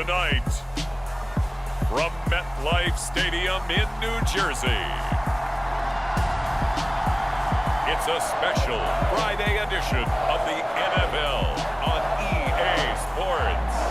Tonight, from MetLife Stadium in New Jersey, it's a special Friday edition of the NFL on EA Sports.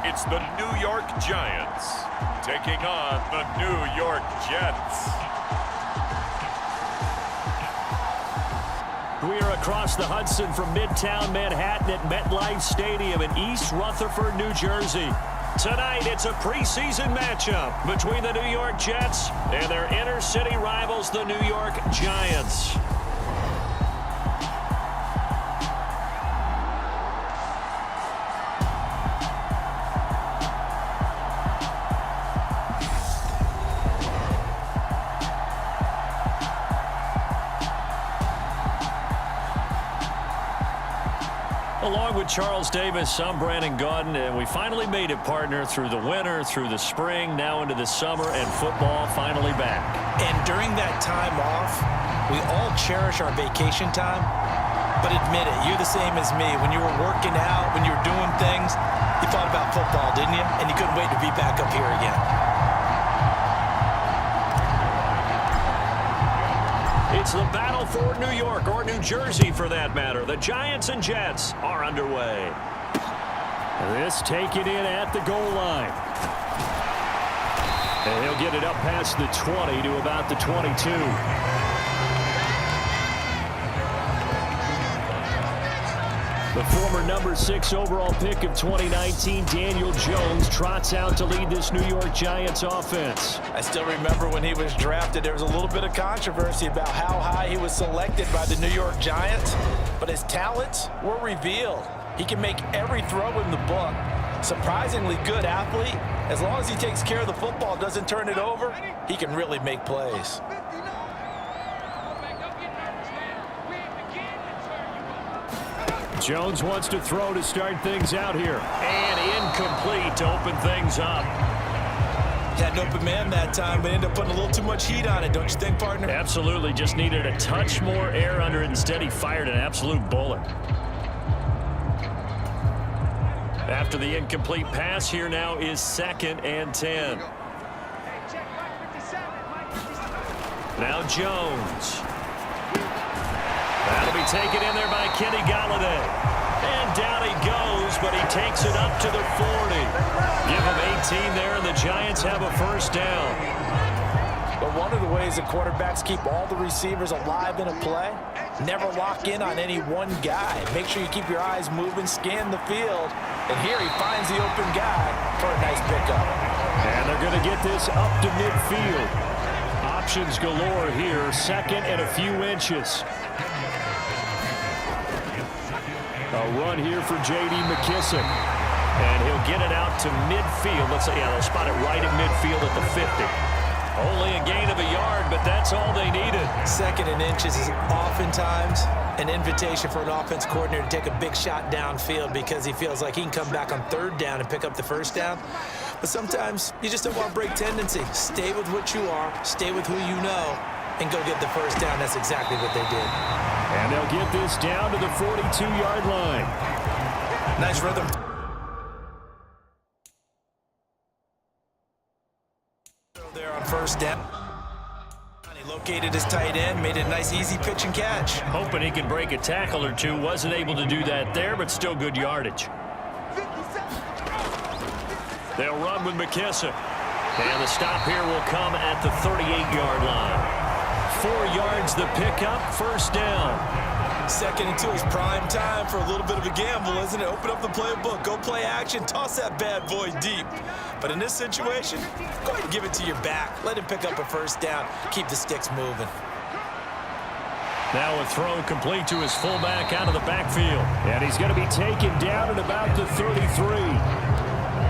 It's the New York Giants taking on the New York Jets. We are across the Hudson from Midtown Manhattan at MetLife Stadium in East Rutherford, New Jersey. Tonight, it's a preseason matchup between the New York Jets and their inner-city rivals, the New York Giants. Along with Charles Davis, I'm Brandon Gaudin, and we finally made it, partner, through the winter, through the spring, now into the summer, and football finally back. And during that time off, we all cherish our vacation time. But admit it, you're the same as me. When you were working out, when you were doing things, you thought about football, didn't you? And you couldn't wait to be back up here again. It's the battle for New York, or New Jersey for that matter. The Giants and Jets are underway. This taken in at the goal line. And he'll get it up past the 20 to about the 22. The former number 6 overall pick of 2019, Daniel Jones, trots out to lead this New York Giants offense. I still remember when he was drafted, there was a little bit of controversy about how high he was selected by the New York Giants, but his talents were revealed. He can make every throw in the book. Surprisingly good athlete. As long as he takes care of the football, doesn't turn it over, he can really make plays. Jones wants to throw to start things out here. And incomplete to open things up. Had an open man that time, but ended up putting a little too much heat on it, don't you think, partner? Absolutely. Just needed a touch more air under it. Instead, he fired an absolute bullet. After the incomplete pass, here now is 2nd and 10. Now Jones. That'll be taken in there by Kenny Golladay. And down he goes, but he takes it up to the 40. Give him 18 there, and the Giants have a first down. But one of the ways that quarterbacks keep all the receivers alive in a play, never lock in on any one guy. Make sure you keep your eyes moving, scan the field. And here he finds the open guy for a nice pickup. And they're going to get this up to midfield. Options galore here, 2nd and a few inches. A run here for J.D. McKissick. And he'll get it out to midfield. Let's say, yeah, they'll spot it right at midfield at the 50. Only a gain of a yard, but that's all they needed. 2nd and inches is oftentimes an invitation for an offense coordinator to take a big shot downfield because he feels like he can come back on 3rd down and pick up the first down. But sometimes you just don't want to break tendency. Stay with what you are, stay with who you know, and go get the first down. That's exactly what they did. And they'll get this down to the 42-yard line. Nice rhythm. There on first down. He located his tight end, made it a nice easy pitch and catch. Hoping he can break a tackle or two. Wasn't able to do that there, but still good yardage. They'll run with McKissick. And the stop here will come at the 38-yard line. 4 yards the pickup, first down. 2nd and 2 is prime time for a little bit of a gamble, isn't it? Open up the playbook, go play action, toss that bad boy deep. But in this situation, go ahead and give it to your back. Let him pick up a first down. Keep the sticks moving. Now a throw complete to his fullback out of the backfield. And he's going to be taken down at about the 33.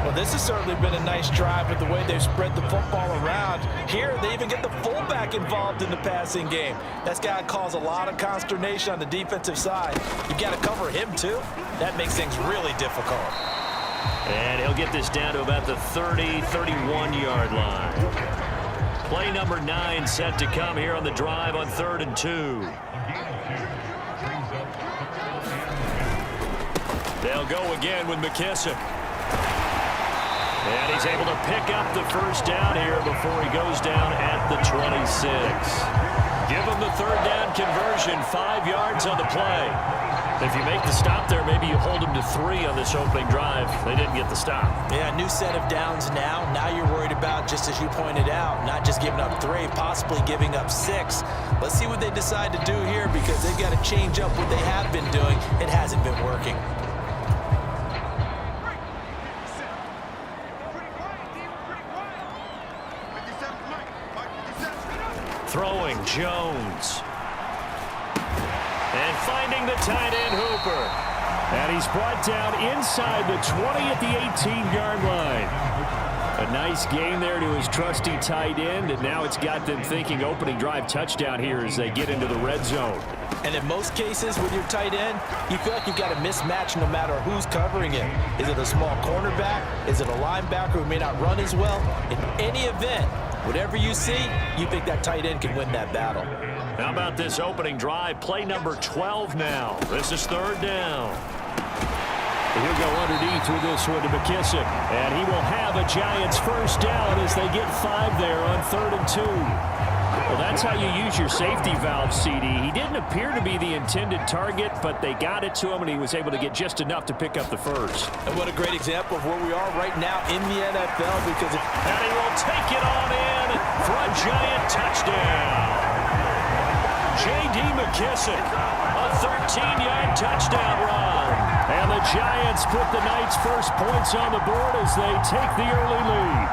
Well, this has certainly been a nice drive with the way they've spread the football around. Here, they even get the fullback involved in the passing game. That's got to cause a lot of consternation on the defensive side. You got to cover him, too. That makes things really difficult. And he'll get this down to about the 30, 31-yard line. Play number 9 set to come here on the drive on 3rd and 2. They'll go again with McKissick. And he's able to pick up the first down here before he goes down at the 26. Give him the 3rd down conversion, 5 yards on the play. If you make the stop there, maybe you hold him to 3 on this opening drive. They didn't get the stop. Yeah, new set of downs now. Now you're worried about, just as you pointed out, not just giving up 3, possibly giving up 6. Let's see what they decide to do here, because they've got to change up what they have been doing. It hasn't been working. Throwing Jones. And finding the tight end Hooper. And he's brought down inside the 20 at the 18-yard line. A nice gain there to his trusty tight end, and now it's got them thinking opening drive touchdown here as they get into the red zone. And in most cases with your tight end, you feel like you've got a mismatch no matter who's covering it. Is it a small cornerback? Is it a linebacker who may not run as well? In any event, whatever you see, you think that tight end can win that battle. How about this opening drive? Play number 12 now. This is 3rd down. He'll go underneath with this one to McKissick. And he will have a Giants first down as they get 5 there on 3rd and 2. Well, that's how you use your safety valve, CD. He didn't appear to be the intended target, but they got it to him, and he was able to get just enough to pick up the first. And what a great example of where we are right now in the NFL, because and he will take it on in for a Giant touchdown. J.D. McKissick, a 13-yard touchdown run. And the Giants put the night's first points on the board as they take the early lead.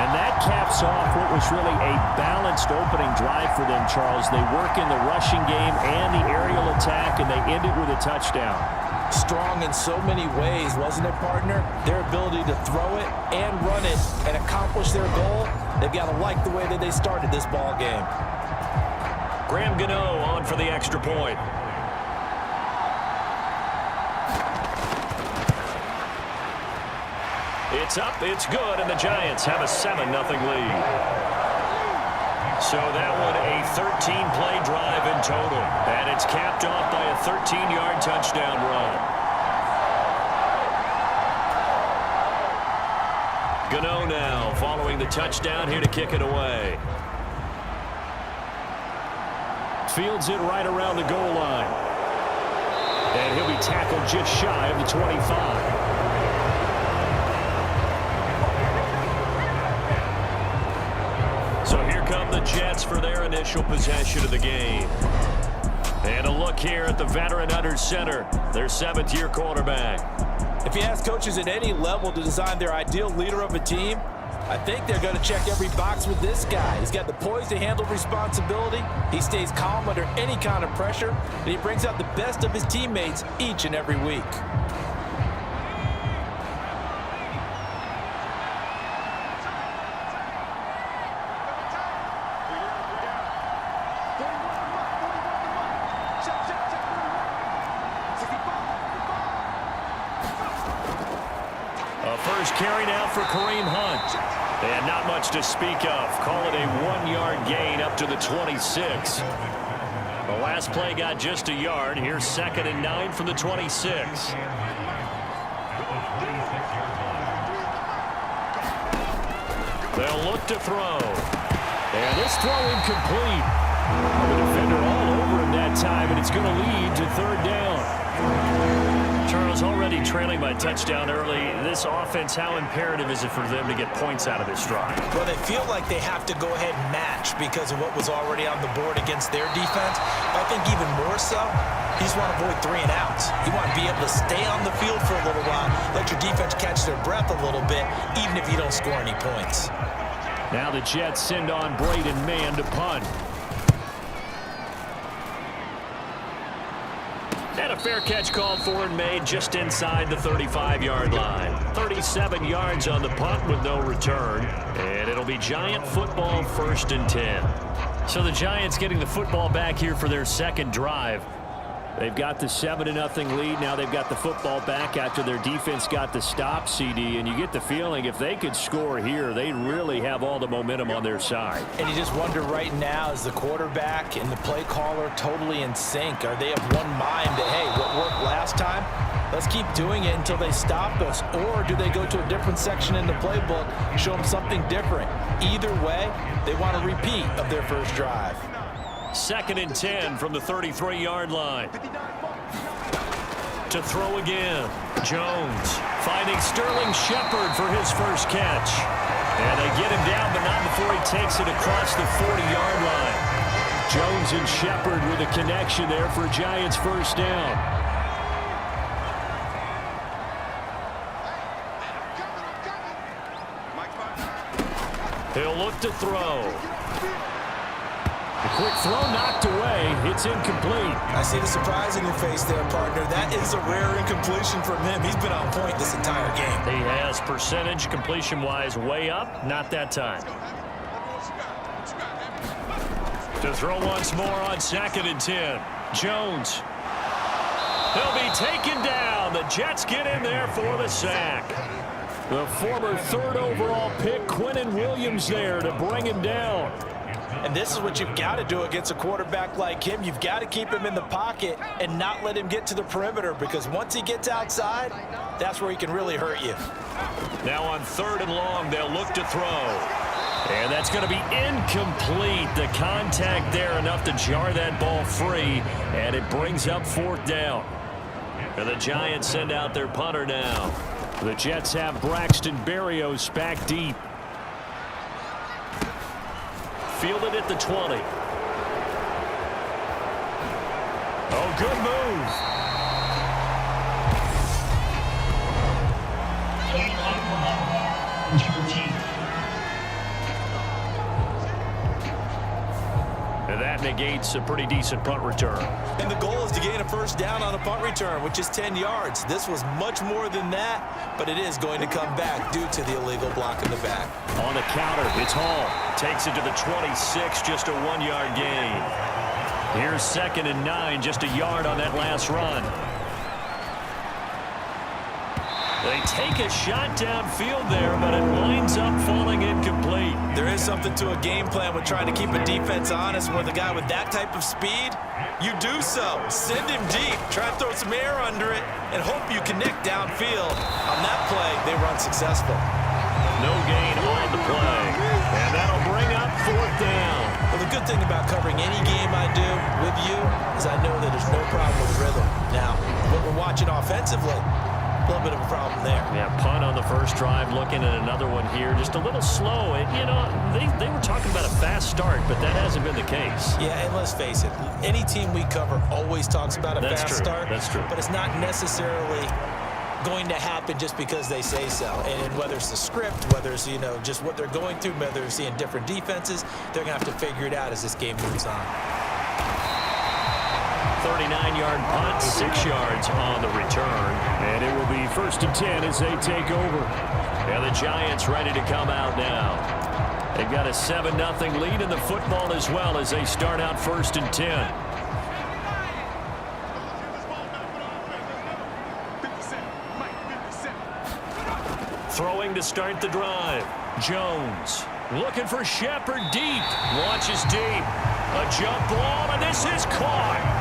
And that caps off what was really a balanced opening drive for them, Charles. They work in the rushing game and the aerial attack, and they end it with a touchdown. Strong in so many ways, wasn't it, partner? Their ability to throw it and run it and accomplish their goal, they've got to like the way that they started this ball game. Graham Gano on for the extra point. It's up, it's good, and the Giants have a 7-0 lead. So that one a 13-play drive in total, and it's capped off by a 13-yard touchdown run. Gano now following the touchdown here to kick it away. Fields it right around the goal line. And he'll be tackled just shy of the 25. So here come the Jets for their initial possession of the game. And a look here at the veteran under center, their 7th-year quarterback. If you ask coaches at any level to design their ideal leader of a team, I think they're going to check every box with this guy. He's got the poise to handle responsibility. He stays calm under any kind of pressure, and he brings out the best of his teammates each and every week. First carry now for Kareem Hunt. And not much to speak of. Call it a 1-yard gain up to the 26. The last play got just a yard. Here's 2nd and 9 from the 26. They'll look to throw. And this throw incomplete. The defender all over him that time, and it's going to lead to 3rd down. Charles, already trailing by touchdown early. This offense, how imperative is it for them to get points out of this drive? Well, they feel like they have to go ahead and match because of what was already on the board against their defense. But I think even more so, you just want to avoid 3 and outs. You want to be able to stay on the field for a little while, let your defense catch their breath a little bit, even if you don't score any points. Now the Jets send on Braden Mann to punt. And a Fair catch called for and made just inside the 35-yard line. 37 yards on the punt with no return. And it'll be Giant football 1st and 10. So the Giants getting the football back here for their second drive. They've got the 7-0 lead. Now they've got the football back after their defense got the stop, CD. And you get the feeling if they could score here, they really have all the momentum on their side. And you just wonder right now, is the quarterback and the play caller totally in sync? Are they of one mind that, hey, what worked last time? Let's keep doing it until they stop us. Or do they go to a different section in the playbook, show them something different? Either way, they want a repeat of their first drive. 2nd and 10 from the 33-yard line. To throw again. Jones finding Sterling Shepard for his first catch. And they get him down, but not before he takes it across the 40-yard line. Jones and Shepard with a connection there for Giants first down. He'll look to throw. A quick throw knocked away. It's incomplete. I see the surprise in your face there, partner. That is a rare incompletion from him. He's been on point this entire game. He has percentage completion-wise way up. Not that time. To throw once more on 2nd and 10. Jones. He'll be taken down. The Jets get in there for the sack. The former 3rd overall pick, Quinnen Williams, there to bring him down. And this is what you've got to do against a quarterback like him. You've got to keep him in the pocket and not let him get to the perimeter, because once he gets outside, that's where he can really hurt you. Now on 3rd and long, they'll look to throw. And that's going to be incomplete. The contact there enough to jar that ball free, and it brings up 4th down. And the Giants send out their punter now. The Jets have Braxton Berrios back deep. Fielded at the 20. Oh, good move. And that negates a pretty decent punt return. And the goal is to gain a first down on a punt return, which is 10 yards. This was much more than that, but it is going to come back due to the illegal block in the back. On the counter, it's Hall. Takes it to the 26, just a 1-yard gain. Here's 2nd and 9, just a yard on that last run. They take a shot downfield there, but it winds up falling incomplete. There is something to a game plan with trying to keep a defense honest with a guy with that type of speed. You do so. Send him deep. Try to throw some air under it and hope you connect downfield. On that play, they were unsuccessful. No gain on the play. And that'll bring up 4th down. Well, the good thing about covering any game I do with you is I know that there's no problem with rhythm. Now, what we're watching offensively, a little bit of a problem there. Yeah, punt on the first drive, looking at another one here. Just a little slow. And, you know, they were talking about a fast start, but that hasn't been the case. Yeah, and let's face it, any team we cover always talks about a fast start. That's true. But it's not necessarily going to happen just because they say so. And whether it's the script, whether it's, you know, just what they're going through, whether they're seeing different defenses, they're going to have to figure it out as this game moves on. 39-yard punt, 6 yards on the return. And it will be 1st and 10 as they take over. And the Giants ready to come out now. They've got a 7-0 lead in the football as well as they start out 1st and 10. Throwing to start the drive. Jones looking for Shepard deep. Launches deep. A jump ball, and this is caught.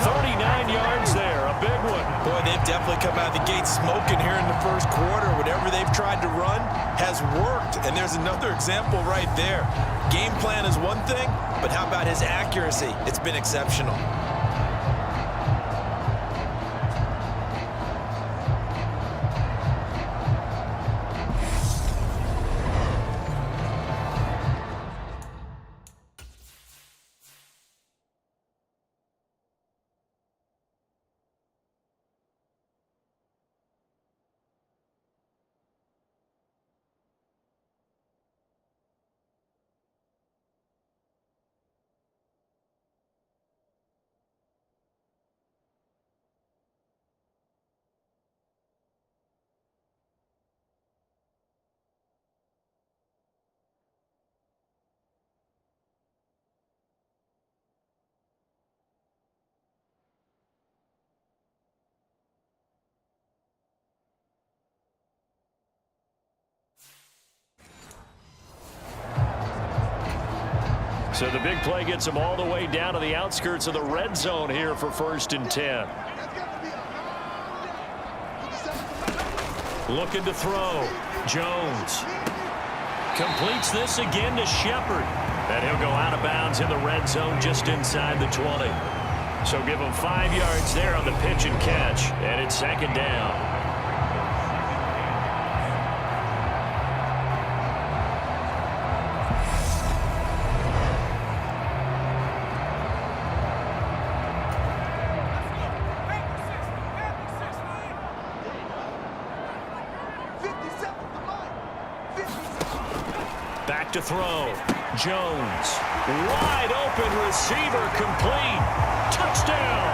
39 yards there, a big one. Boy, they've definitely come out of the gate smoking here in the first quarter. Whatever they've tried to run has worked, and there's another example right there. Game plan is one thing, but how about his accuracy? It's been exceptional. So the big play gets them all the way down to the outskirts of the red zone here for 1st and 10. Looking to throw. Jones completes this again to Shepard. And he'll go out of bounds in the red zone just inside the 20. So give him 5 yards there on the pitch and catch. And it's 2nd down. Back to throw. Jones. Wide open receiver complete. Touchdown.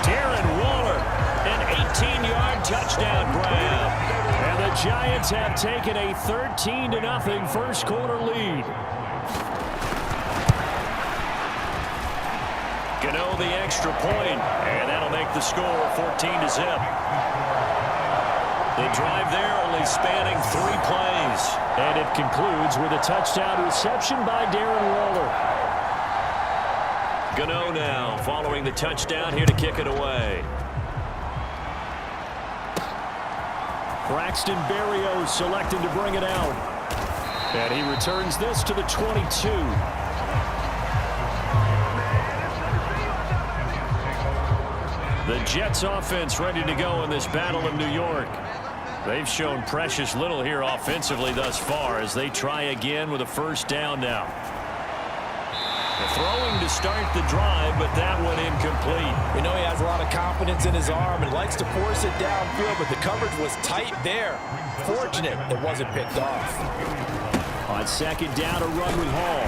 Darren Waller. An 18-yard touchdown grab. And the Giants have taken a 13-0 first quarter lead. Gano the extra point, and that'll make the score 14-0. The drive there only spanning 3 plays. And it concludes with a touchdown reception by Darren Waller. Gano now following the touchdown here to kick it away. Braxton Berrios selected to bring it out. And he returns this to the 22. The Jets offense ready to go in this battle of New York. They've shown precious little here offensively thus far as they try again with a 1st down now. Throwing to start the drive, but that one incomplete. We know he has a lot of confidence in his arm and likes to force it downfield, but the coverage was tight there. Fortunate it wasn't picked off. On 2nd down, a run with Hall.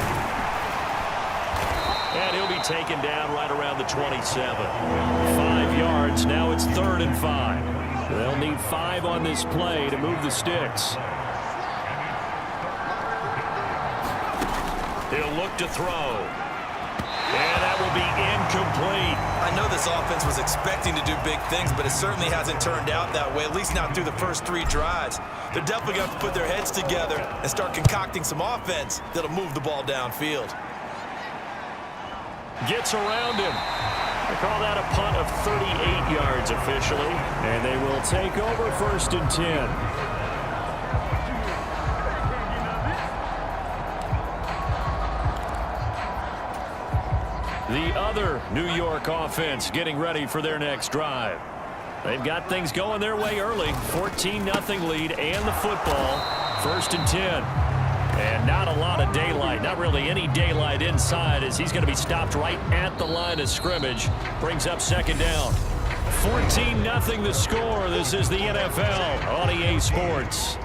And he'll be taken down right around the 27. 5 yards. Now it's 3rd and 5. They'll need 5 on this play to move the sticks. He'll look to throw. And that will be incomplete. I know this offense was expecting to do big things, but it certainly hasn't turned out that way, at least not through the first 3 drives. They're definitely going to have to put their heads together and start concocting some offense that'll move the ball downfield. Gets around him. They call that a punt of 38 yards officially. And they will take over 1st and 10. The other New York offense getting ready for their next drive. They've got things going their way early. 14-0 lead and the football. 1st and 10. And not a lot of daylight. Not really any daylight inside as he's going to be stopped right at the line of scrimmage. Brings up 2nd down. 14-0 the score. This is the NFL on EA Sports.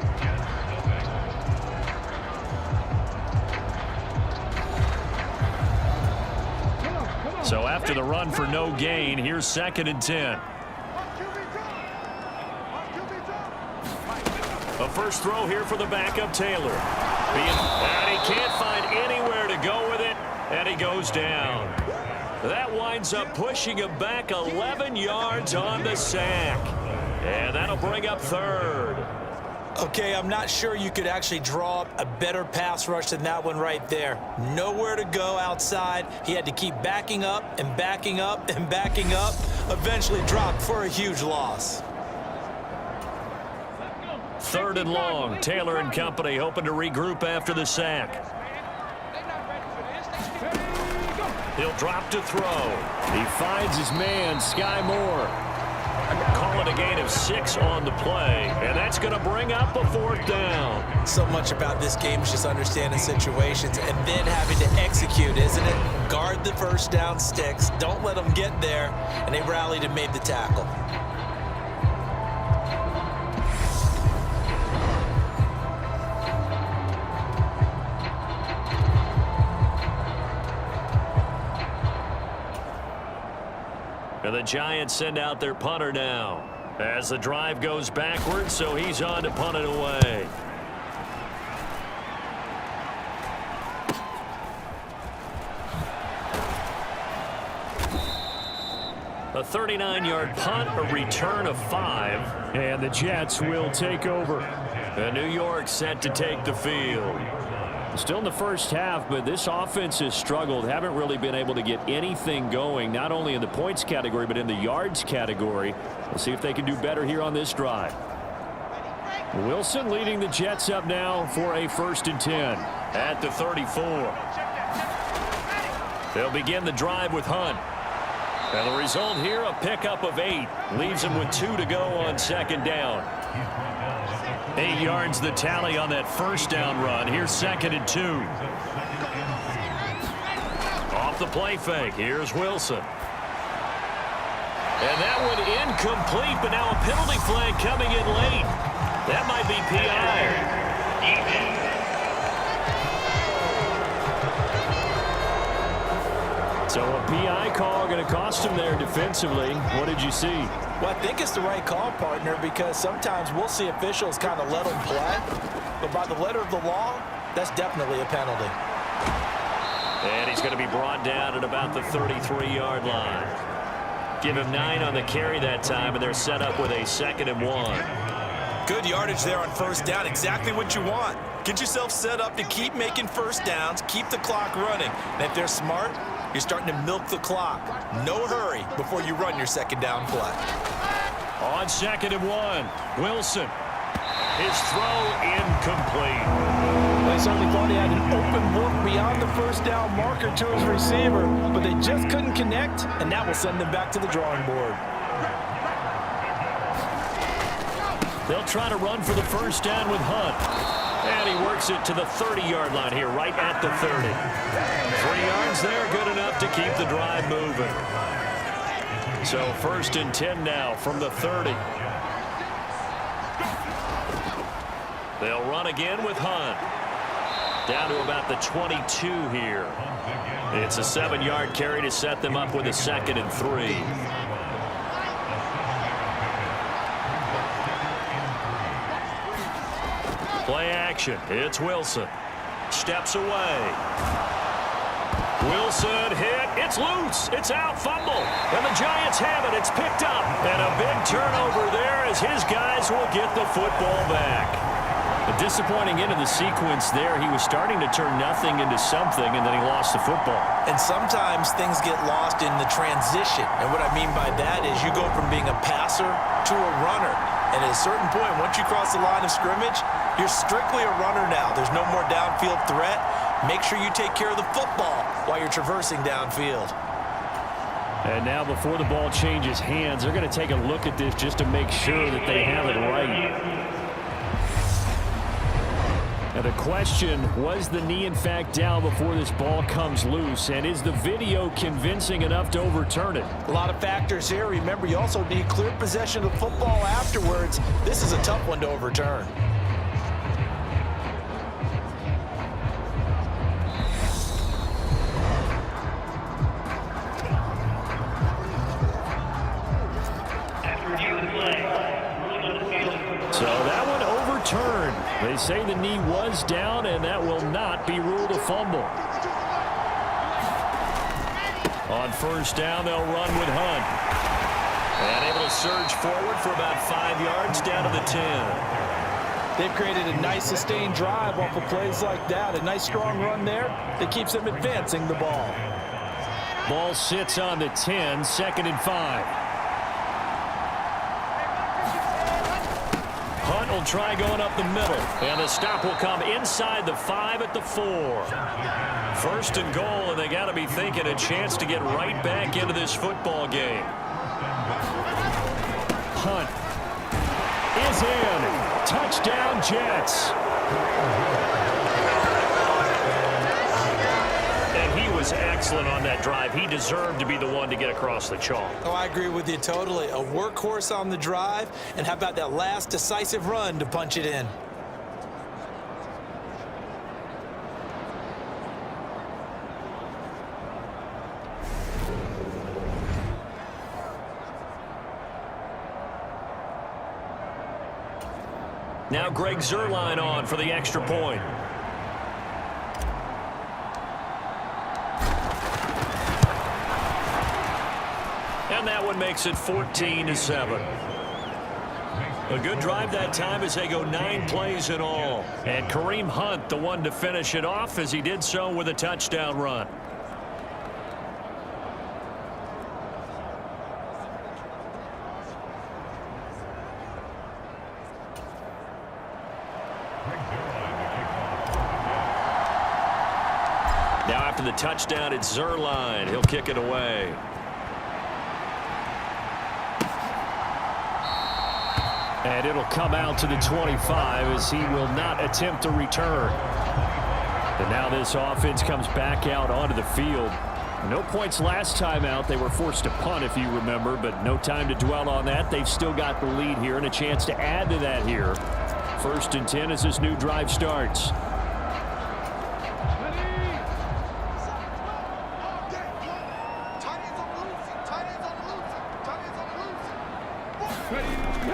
So after the run for no gain, here's 2nd and 10. A first throw here for the backup Taylor. And he can't find anywhere to go with it, and he goes down. That winds up pushing him back 11 yards on the sack. And that'll bring up 3rd. Okay, I'm not sure you could actually draw up a better pass rush than that one right there. Nowhere to go outside. He had to keep backing up and backing up and backing up. Eventually dropped for a huge loss. 3rd and long. Taylor and company hoping to regroup after the sack. He'll drop to throw. He finds his man, Sky Moore. Call it a gain of 6 on the play, and that's going to bring up a 4th down. So much about this game is just understanding situations and then having to execute, isn't it? Guard the 1st down sticks. Don't let them get there, and they rallied and made the tackle. And the Giants send out their punter now as the drive goes backwards, so he's on to punt it away. A 39-yard punt, a return of 5, and the Jets will take over. And New York set to take the field. Still in the first half, but this offense has struggled. Haven't really been able to get anything going, not only in the points category, but in the yards category. We'll see if they can do better here on this drive. Wilson leading the Jets up now for a 1st and 10 at the 34. They'll begin the drive with Hunt. And the result here, a pickup of 8. Leaves them with 2 to go on 2nd down. 8 yards the tally on that 1st down run. Here's 2nd and 2. Off the play fake. Here's Wilson. And that one incomplete, but now a penalty flag coming in late. That might be PI. So a PI call going to cost him there defensively. What did you see? Well, I think it's the right call, partner, because sometimes we'll see officials kind of let them play. But by the letter of the law, that's definitely a penalty. And he's going to be brought down at about the 33-yard line. Give him 9 on the carry that time, and they're set up with a 2nd and 1. Good yardage there on 1st down. Exactly what you want. Get yourself set up to keep making 1st downs, keep the clock running. And if they're smart, you're starting to milk the clock. No hurry before you run your 2nd down play. On 2nd and 1, Wilson. His throw incomplete. They certainly thought he had an open look beyond the 1st down marker to his receiver, but they just couldn't connect, and that will send them back to the drawing board. They'll try to run for the 1st down with Hunt. And he works it to the 30-yard line here, right at the 30. 3 yards there, good enough to keep the drive moving. So 1st and 10 now from the 30. They'll run again with Hunt. Down to about the 22 here. It's a 7-yard carry to set them up with a 2nd and 3. Play action. It's Wilson. Steps away. Wilson hit. It's loose. It's out. Fumble. And the Giants have it. It's picked up. And a big turnover there as his guys will get the football back. A disappointing end of the sequence there. He was starting to turn nothing into something, and then he lost the football. And sometimes things get lost in the transition. And what I mean by that is you go from being a passer to a runner. And at a certain point, once you cross the line of scrimmage, you're strictly a runner now. There's no more downfield threat. Make sure you take care of the football while you're traversing downfield. And now before the ball changes hands, they're going to take a look at this just to make sure that they have it right. And the question, was the knee in fact down before this ball comes loose? And is the video convincing enough to overturn it? A lot of factors here. Remember, you also need clear possession of the football afterwards. This is a tough one to overturn. So that one overturned. They say the knee was down, and that will not be ruled a fumble. On 1st down, they'll run with Hunt. And able to surge forward for about 5 yards down to the 10. They've created a nice sustained drive off of plays like that. A nice strong run there that keeps them advancing the ball. Ball sits on the 10, 2nd and 5. Hunt will try going up the middle, and the stop will come inside the 5 at the 4. 1st and goal, and they got to be thinking a chance to get right back into this football game. Hunt is in. Touchdown, Jets. And he was excellent on that drive. He deserved to be the one to get across the chalk. Oh, I agree with you totally. A workhorse on the drive, and how about that last decisive run to punch it in? Now Greg Zuerlein on for the extra point. And that one makes it 14-7. A good drive that time as they go 9 plays in all. And Kareem Hunt, the one to finish it off, as he did so with a touchdown run. Now after the touchdown, it's Zerline. He'll kick it away. And it'll come out to the 25 as he will not attempt to return. And now this offense comes back out onto the field. No points last time out. They were forced to punt, if you remember, but no time to dwell on that. They've still got the lead here and a chance to add to that here. 1st and 10 as this new drive starts.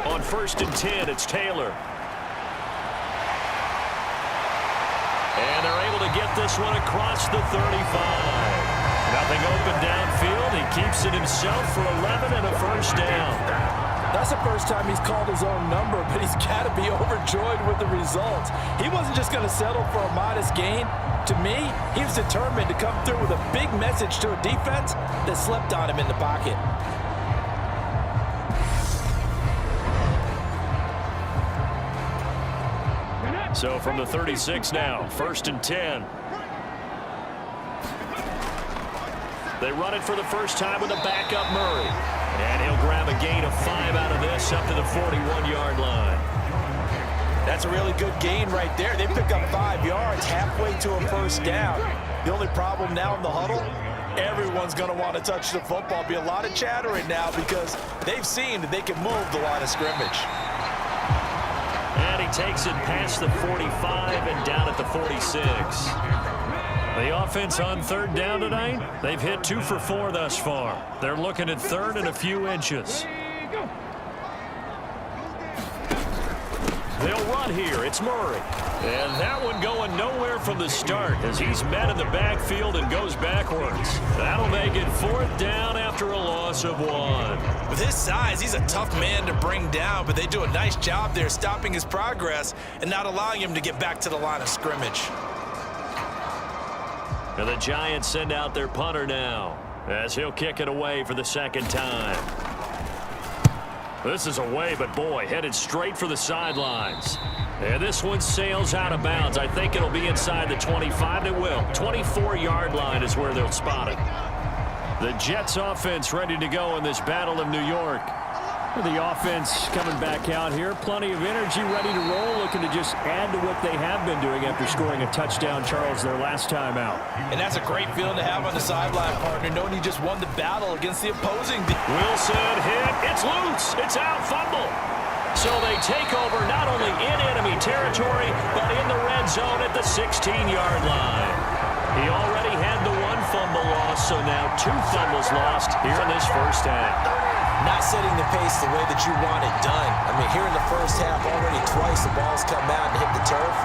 On 1st and 10, it's Taylor. And they're able to get this one across the 35. Nothing open downfield. He keeps it himself for 11 and a first down. That's the first time he's called his own number, but he's got to be overjoyed with the results. He wasn't just going to settle for a modest gain. To me, he was determined to come through with a big message to a defense that slept on him in the pocket. So from the 36 now, 1st and 10. They run it for the first time with a backup Murray. And he'll grab a gain of 5 out of this up to the 41-yard line. That's a really good gain right there. They pick up 5 yards halfway to a first down. The only problem now in the huddle, everyone's going to want to touch the football. Be a lot of chattering now because they've seen that they can move the line of scrimmage. And he takes it past the 45 and down at the 46. The offense on 3rd down tonight, they've hit 2 for 4 thus far. They're looking at 3rd and a few inches. They'll run here. It's Murray. And that one going nowhere from the start as he's met in the backfield and goes backwards. That'll make it 4th down after a loss of 1. With his size, he's a tough man to bring down, but they do a nice job there stopping his progress and not allowing him to get back to the line of scrimmage. And the Giants send out their punter now as he'll kick it away for the 2nd time. This is away, but boy, headed straight for the sidelines. And this one sails out of bounds. I think it'll be inside the 25. It will. 24-yard line is where they'll spot it. The Jets offense ready to go in this Battle of New York. The offense coming back out here. Plenty of energy, ready to roll, looking to just add to what they have been doing after scoring a touchdown, Charles, their last time out. And that's a great feeling to have on the sideline, partner, knowing you just won the battle against the opposing team. Wilson hit. It's loose. It's out. Fumble. So they take over not only in enemy territory, but in the red zone at the 16-yard line. He already had the 1 fumble loss, so now 2 fumbles lost here in this first half. Not setting the pace the way that you want it done. I mean, here in the first half, already twice the ball's come out and hit the turf.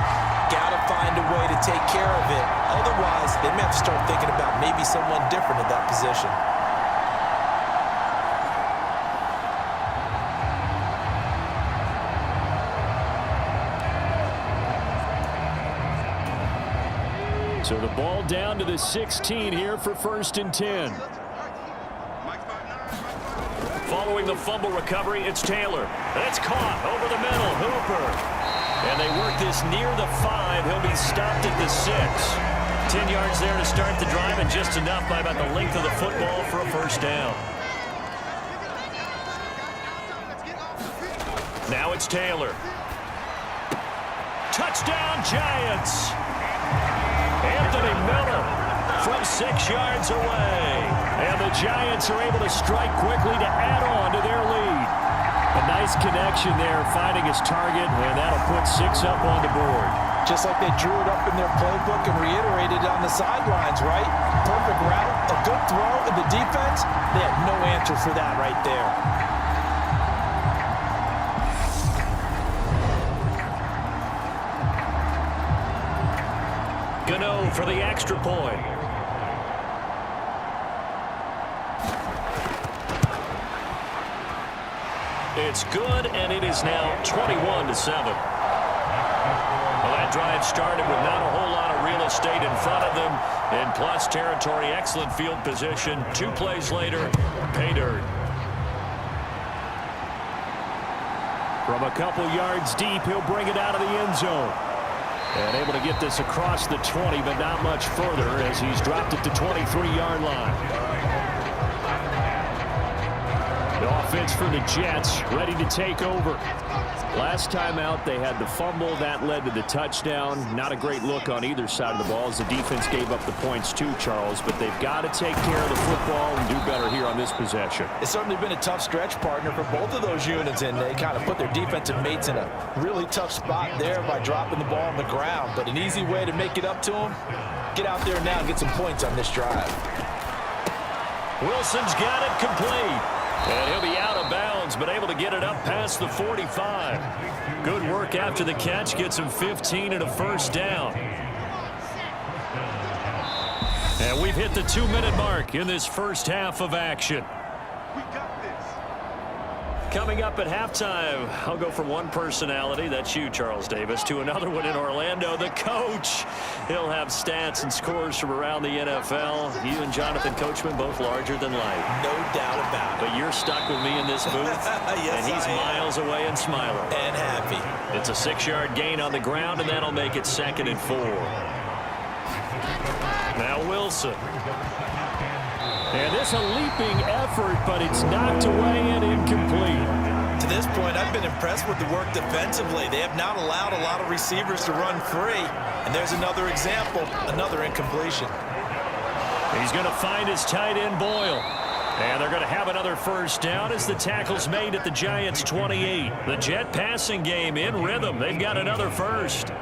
Got to find a way to take care of it. Otherwise, they may have to start thinking about maybe someone different at that position. So the ball down to the 16 here for 1st and 10. Following the fumble recovery, it's Taylor. That's caught over the middle. Hooper. And they work this near the 5. He'll be stopped at the 6. 10 yards there to start the drive, and just enough by about the length of the football for a first down. Now it's Taylor. Touchdown, Giants. Anthony Miller from 6 yards away. And the Giants are able to strike quickly to add on to their lead. A nice connection there, finding his target, and that'll put 6 up on the board. Just like they drew it up in their playbook and reiterated on the sidelines, right? Perfect route, a good throw, and the defense, they had no answer for that right there. Gano for the extra point. It's good, and it is now 21-7. Well, that drive started with not a whole lot of real estate in front of them. In plus territory, excellent field position. 2 plays later, pay dirt. From a couple yards deep, he'll bring it out of the end zone. And able to get this across the 20, but not much further as he's dropped it to 23-yard line. The offense for the Jets ready to take over. Last time out, they had the fumble. That led to the touchdown. Not a great look on either side of the ball as the defense gave up the points too, Charles. But they've got to take care of the football and do better here on this possession. It's certainly been a tough stretch, partner, for both of those units, and they kind of put their defensive mates in a really tough spot there by dropping the ball on the ground. But an easy way to make it up to them, get out there now and get some points on this drive. Wilson's got it complete. And he'll be out of bounds, but able to get it up past the 45. Good work after the catch. Gets him 15 and a first down. And we've hit the 2-minute mark in this first half of action. Coming up at halftime, I'll go from one personality, that's you, Charles Davis, to another one in Orlando, the coach. He'll have stats and scores from around the NFL. You and Jonathan Coachman both larger than life. No doubt about it. But you're stuck with me in this booth, Yes, and he's miles away and smiling. And happy. It's a 6-yard gain on the ground, and that'll make it 2nd and 4. Now Wilson. And this a leaping effort, but it's knocked away and incomplete. To this point, I've been impressed with the work defensively. They have not allowed a lot of receivers to run free. And there's another example, another incompletion. He's going to find his tight end, Boyle. And they're going to have another first down as the tackle's made at the Giants' 28. The Jet passing game in rhythm. They've got another first.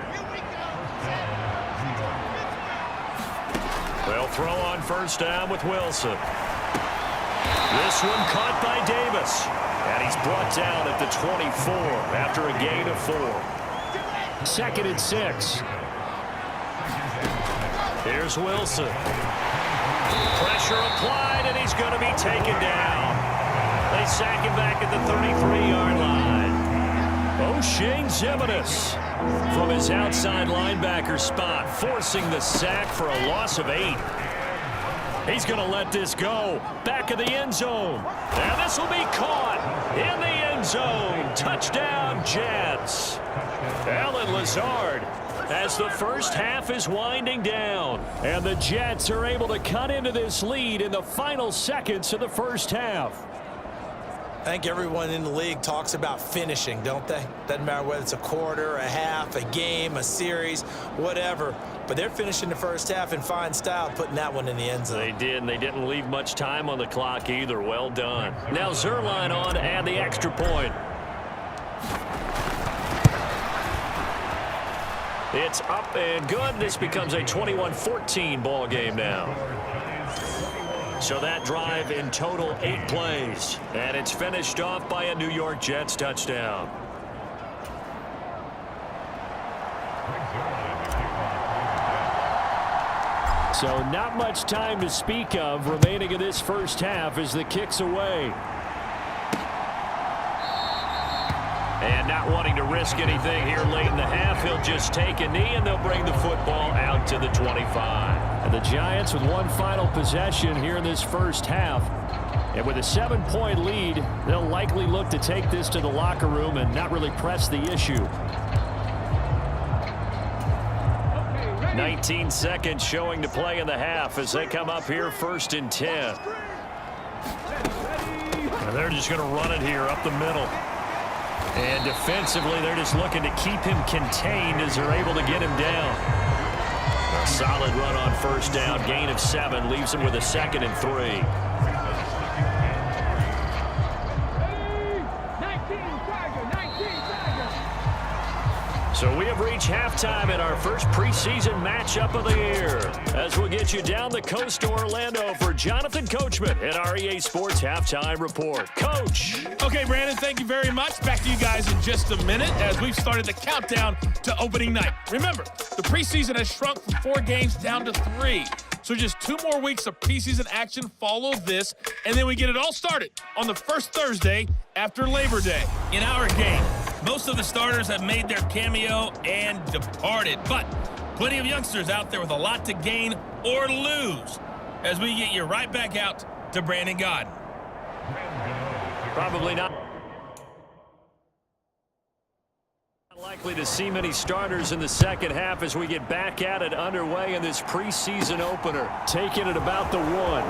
They'll throw on first down with Wilson. This one caught by Davis. And he's brought down at the 24 after a gain of 4. 2nd and 6. Here's Wilson. Pressure applied, and he's going to be taken down. They sack him back at the 33-yard line. O'Shane Zimenez from his outside linebacker spot, forcing the sack for a loss of 8. He's going to let this go. Back of the end zone. And this will be caught in the end zone. Touchdown, Jets. Allen Lazard as the first half is winding down. And the Jets are able to cut into this lead in the final seconds of the first half. I think everyone in the league talks about finishing, don't they? Doesn't matter whether it's a quarter, a half, a game, a series, whatever. But they're finishing the first half in fine style, putting that one in the end zone. They did, and they didn't leave much time on the clock either. Well done. Now Zerline on to add the extra point. It's up and good. This becomes a 21-14 ball game now. So that drive in total 8 plays. And it's finished off by a New York Jets touchdown. So not much time to speak of remaining in this first half as the kick's away. And not wanting to risk anything here late in the half, he'll just take a knee and they'll bring the football out to the 25. And the Giants with one final possession here in this first half. And with a 7-point lead, they'll likely look to take this to the locker room and not really press the issue. 19 seconds showing to play in the half as they come up here 1st and 10. And they're just going to run it here up the middle. And defensively, they're just looking to keep him contained as they're able to get him down. A solid run on first down. Gain of 7 leaves him with a 2nd and 3. So we have reached halftime in our first preseason matchup of the year. As we'll get you down the coast to Orlando for Jonathan Coachman at our EA Sports Halftime Report. Coach. Okay, Brandon, thank you very much. Back to you guys in just a minute as we've started the countdown to opening night. Remember, the preseason has shrunk from 4 games down to 3. So just 2 more weeks of preseason action follow this, and then we get it all started on the first Thursday after Labor Day. In our game, most of the starters have made their cameo and departed, but plenty of youngsters out there with a lot to gain or lose as we get you right back out to Brandon Gaudin. Probably not likely to see many starters in the second half as we get back at it underway in this preseason opener. Taking it about the 1.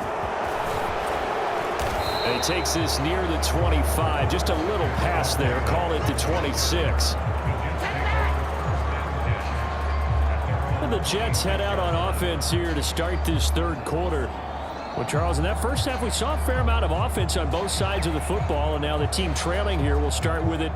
And he takes this near the 25. Just a little pass there. Call it the 26. And the Jets head out on offense here to start this third quarter. Well, Charles, in that first half, we saw a fair amount of offense on both sides of the football, and now the team trailing here will start with it.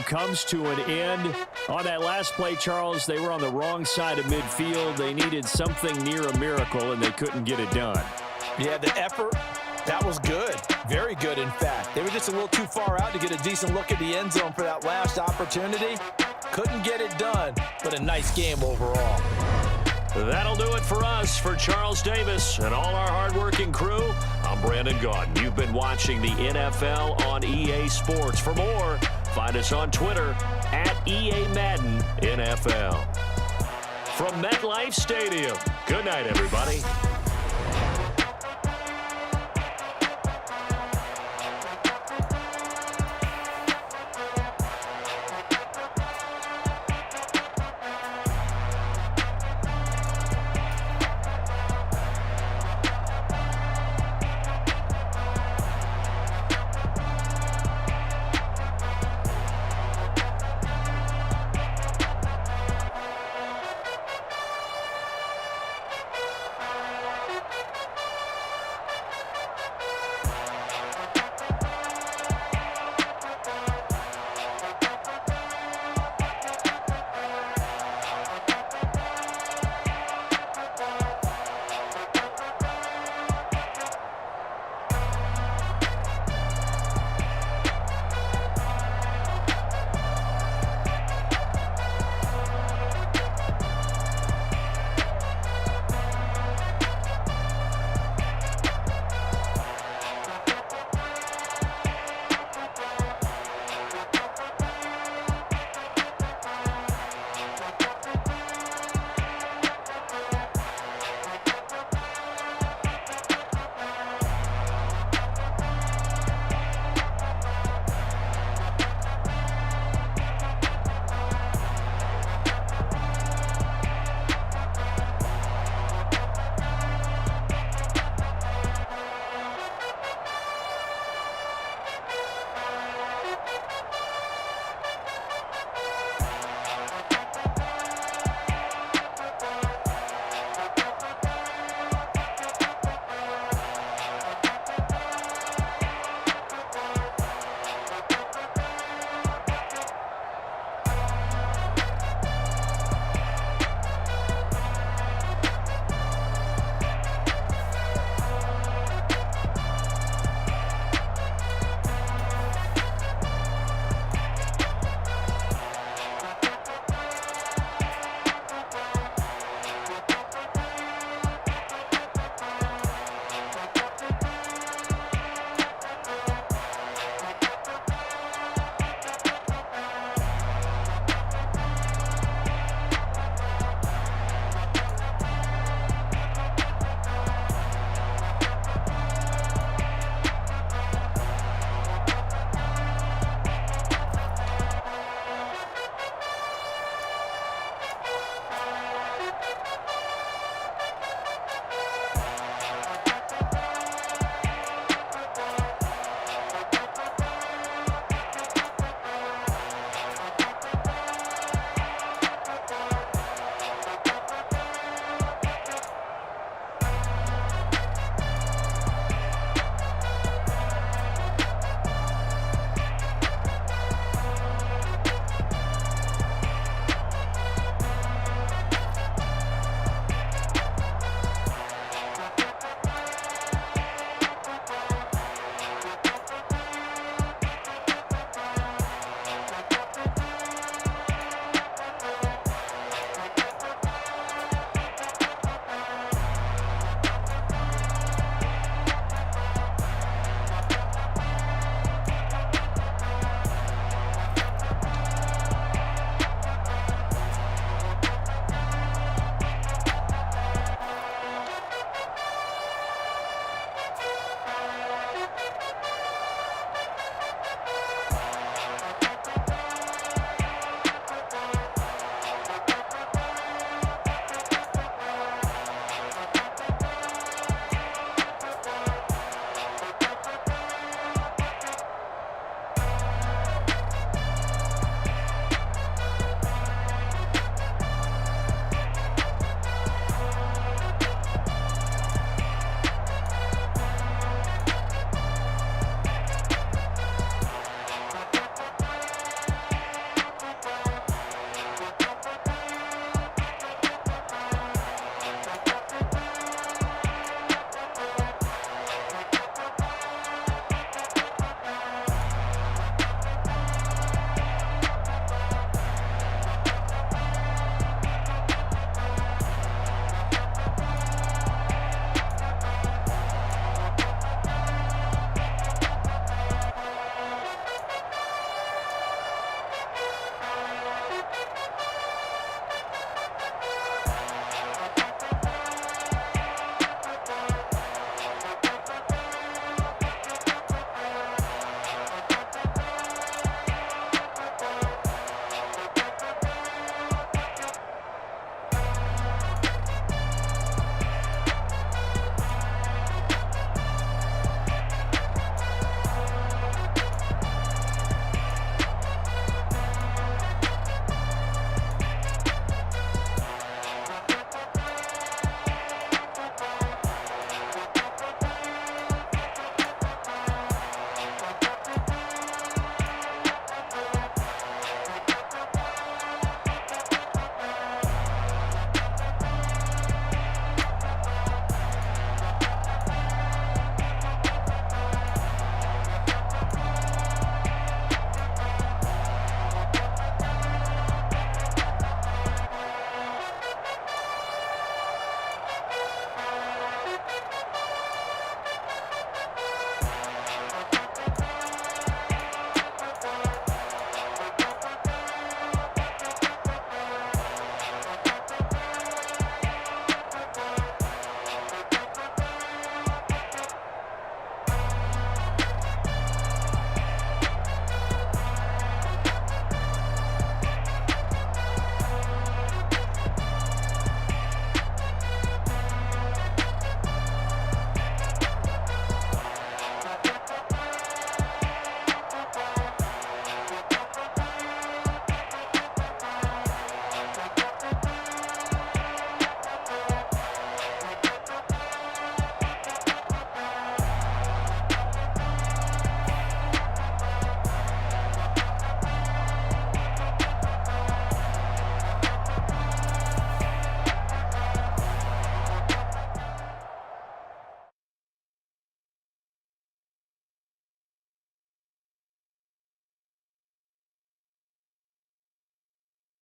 comes to an end. On that last play, Charles, they were on the wrong side of midfield. They needed something near a miracle, and they couldn't get it done. Yeah, the effort, that was good. Very good, in fact. They were just a little too far out to get a decent look at the end zone for that last opportunity. Couldn't get it done, but a nice game overall. That'll do it for us. For Charles Davis and all our hardworking crew, I'm Brandon Gaudin. You've been watching the NFL on EA Sports. For more, find us on Twitter at EA Madden NFL. From MetLife Stadium, good night, everybody.